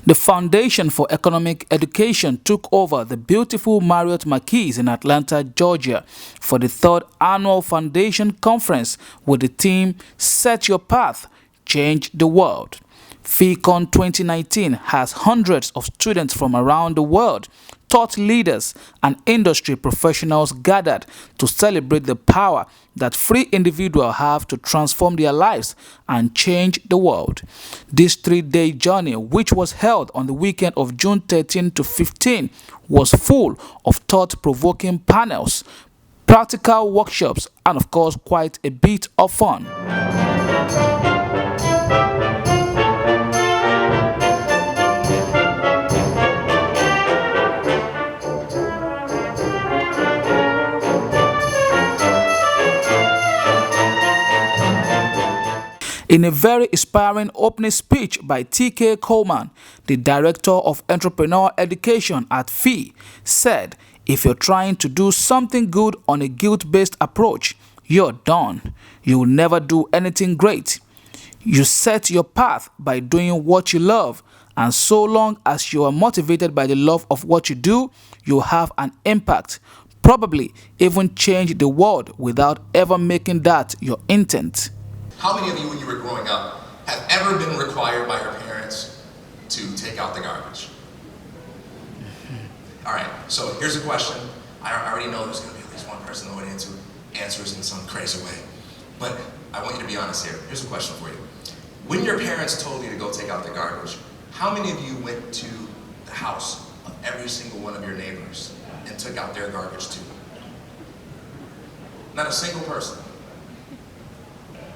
The Foundation for Economic Education took over the beautiful Marriott Marquis in Atlanta, Georgia for the third annual Foundation Conference with the theme Set Your Path, Change the World. FEEcon2019 has hundreds of students from around the world, thought leaders and industry professionals gathered to celebrate the power that free individuals have to transform their lives and change the world. This three-day journey, which was held on the weekend of June 13 to 15, was full of thought-provoking panels, practical workshops, and of course quite a bit of fun. In a very inspiring opening speech by T.K. Coleman, the Director of Entrepreneurial Education at FEE, said, "If you're trying to do something good on a guilt-based approach, you're done. You will never do anything great. You set your path by doing what you love, and so long as you are motivated by the love of what you do, you'll have an impact, probably even change the world without ever making that your intent." How many of you, when you were growing up, have ever been required by your parents to take out the garbage? All right, so here's a question. I already know there's going to be at least one person in the audience who answers in some crazy way, but I want you to be honest here. Here's a question for you. When your parents told you to go take out the garbage, how many of you went to the house of every single one of your neighbors and took out their garbage too? Not a single person.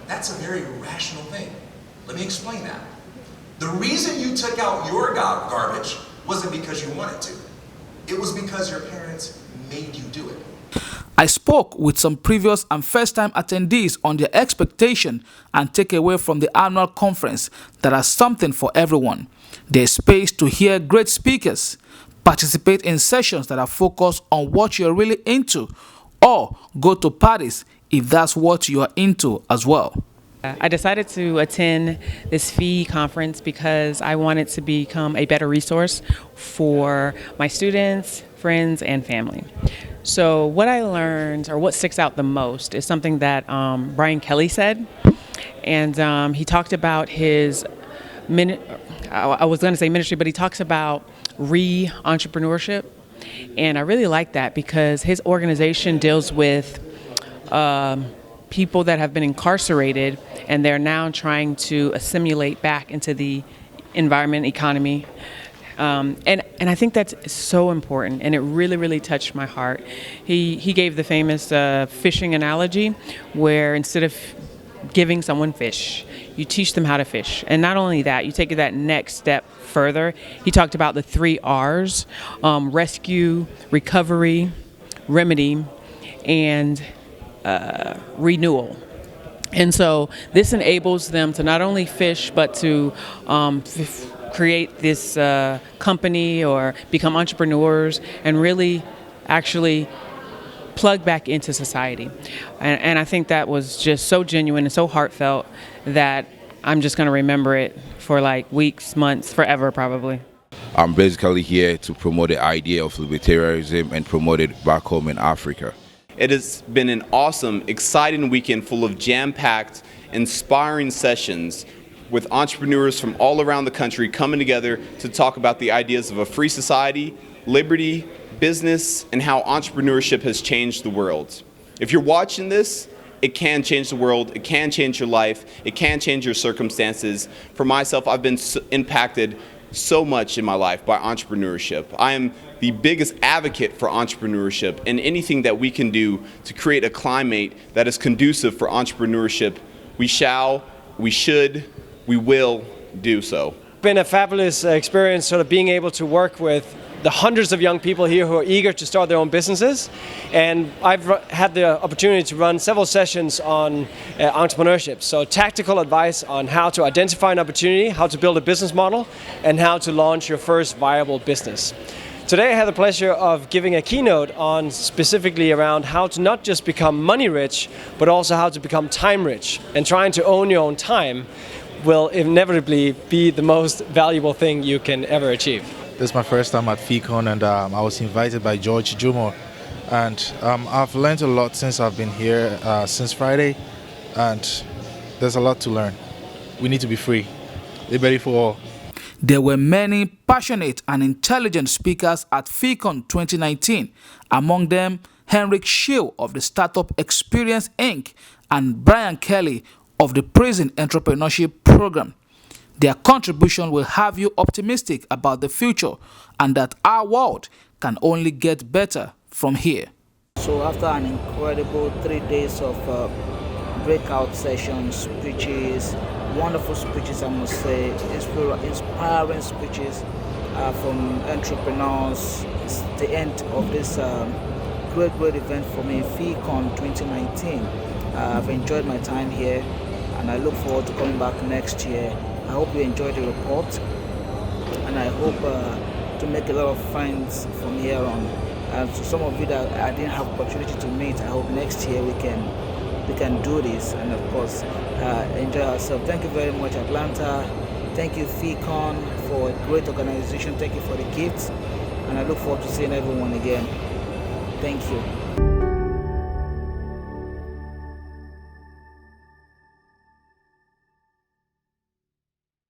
That's a very rational thing. Let me explain that. The reason you took out your garbage wasn't because you wanted to. It was because your parents made you do it. I spoke with some previous and first-time attendees on their expectation and takeaway from the annual conference that are something for everyone. There's space to hear great speakers, participate in sessions that are focused on what you're really into, or go to parties if that's what you are into as well. I decided to attend this FEE conference because I wanted to become a better resource for my students, friends, and family. So what I learned, or what sticks out the most, is something that Brian Kelly said. And he talked about his, I was going to say ministry, but he talks about re-entrepreneurship. And I really like that because his organization deals with people that have been incarcerated and they're now trying to assimilate back into the environment, economy. And I think that's so important, and it really, really touched my heart. He gave the famous fishing analogy where instead of giving someone fish, you teach them how to fish. And not only that, you take it that next step further. He talked about the 3 R's, rescue, recovery, remedy, and renewal. And so this enables them to not only fish, but to create this company or become entrepreneurs and really actually plug back into society. And I think that was just so genuine and so heartfelt that I'm just going to remember it for like weeks, months, forever probably. I'm basically here to promote the idea of libertarianism and promote it back home in Africa. It has been an awesome, exciting weekend full of jam-packed, inspiring sessions with entrepreneurs from all around the country coming together to talk about the ideas of a free society, liberty, business, and how entrepreneurship has changed the world. If you're watching this, it can change the world, it can change your life, it can change your circumstances. For myself, I've been impacted so much in my life by entrepreneurship. I am the biggest advocate for entrepreneurship and anything that we can do to create a climate that is conducive for entrepreneurship. We shall, we should, we will do so. It's been a fabulous experience sort of being able to work with the hundreds of young people here who are eager to start their own businesses. And I've had the opportunity to run several sessions on entrepreneurship. So tactical advice on how to identify an opportunity, how to build a business model, and how to launch your first viable business. Today I had the pleasure of giving a keynote on specifically around how to not just become money rich, but also how to become time rich and trying to own your own time. will inevitably be the most valuable thing you can ever achieve. This is my first time at FEEcon, and I was invited by George Jumo, and I've learned a lot since I've been here since Friday, and there's a lot to learn. We need to be free. Liberty for all. There were many passionate and intelligent speakers at FEEcon 2019, among them Henrik Schill of the Startup Experience Inc. and Brian Kelly of the Prison Entrepreneurship Program. Their contribution will have you optimistic about the future and that our world can only get better from here. So after an incredible 3 days of breakout sessions, speeches, wonderful speeches, I must say, inspiring speeches from entrepreneurs, it's the end of this great event for me, FEEcon 2019. I've enjoyed my time here and I look forward to coming back next year. I hope you enjoyed the report, and I hope to make a lot of friends from here on. And to some of you that I didn't have opportunity to meet, I hope next year we can do this, and of course enjoy ourselves. Thank you very much, Atlanta. Thank you, FEEcon, for a great organization. Thank you for the gifts, and I look forward to seeing everyone again. Thank you.